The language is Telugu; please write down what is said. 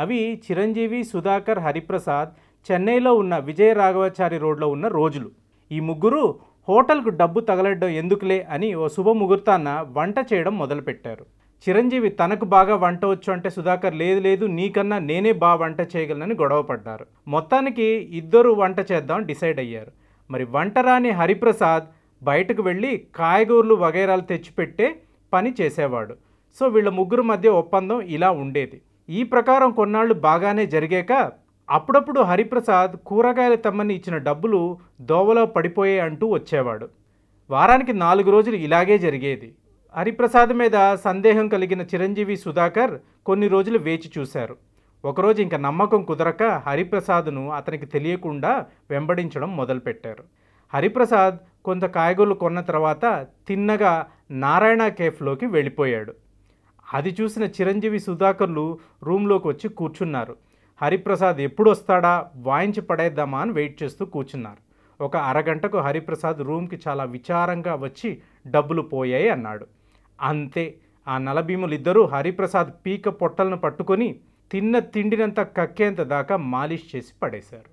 అవి చిరంజీవి, సుధాకర్, హరిప్రసాద్ చెన్నైలో ఉన్న విజయ రాఘవాచారి రోడ్లో ఉన్న రోజులు. ఈ ముగ్గురు హోటల్కు డబ్బు తగలడ్డం ఎందుకులే అని ఓ శుభముహూర్తాన్న వంట చేయడం మొదలుపెట్టారు. చిరంజీవి తనకు బాగా వంట వచ్చు అంటే సుధాకర్ లేదు లేదు నీకన్నా నేనే బాగా వంట చేయగలనని గొడవ పడ్డారు. మొత్తానికి ఇద్దరు వంట చేద్దాం డిసైడ్ అయ్యారు. మరి వంట రాని హరిప్రసాద్ బయటకు వెళ్ళి కాయగూరలు వగైరాలు తెచ్చిపెట్టే పని చేసేవాడు. సో వీళ్ళ ముగ్గురు మధ్య ఒప్పందం ఇలా ఉండేది. ఈ ప్రకారం కొన్నాళ్ళు బాగానే జరిగాక అప్పుడప్పుడు హరిప్రసాద్ కూరగాయలు తెమ్మని ఇచ్చిన డబ్బులు దోవలో పడిపోయే అంటూ వచ్చేవాడు. వారానికి 4 రోజులు ఇలాగే జరిగేది. హరిప్రసాద్ మీద సందేహం కలిగిన చిరంజీవి, సుధాకర్ కొన్ని రోజులు వేచి చూశారు. ఒకరోజు ఇంకా నమ్మకం కుదరక హరిప్రసాద్ను అతనికి తెలియకుండా వెంబడించడం మొదలుపెట్టారు. హరిప్రసాద్ కొంత కాయగూరలు కొన్న తర్వాత తిన్నగా నారాయణ కేఫ్లోకి వెళ్ళిపోయాడు. అది చూసిన చిరంజీవి, సుధాకర్లు రూమ్లోకి వచ్చి కూర్చున్నారు. హరిప్రసాద్ ఎప్పుడు వస్తాడా వాయించి పడేద్దామా అని వెయిట్ చేస్తూ కూర్చున్నారు. ఒక అరగంటకు హరిప్రసాద్ రూమ్కి చాలా విచారంగా వచ్చి డబ్బులు పోయాయి అన్నాడు. అంతే, ఆ నలభీములిద్దరూ హరిప్రసాద్ పీక పొట్టలను పట్టుకొని తిన్న తిండినంతా కక్కేంత దాకా మాలిష్ చేసి పడేశారు.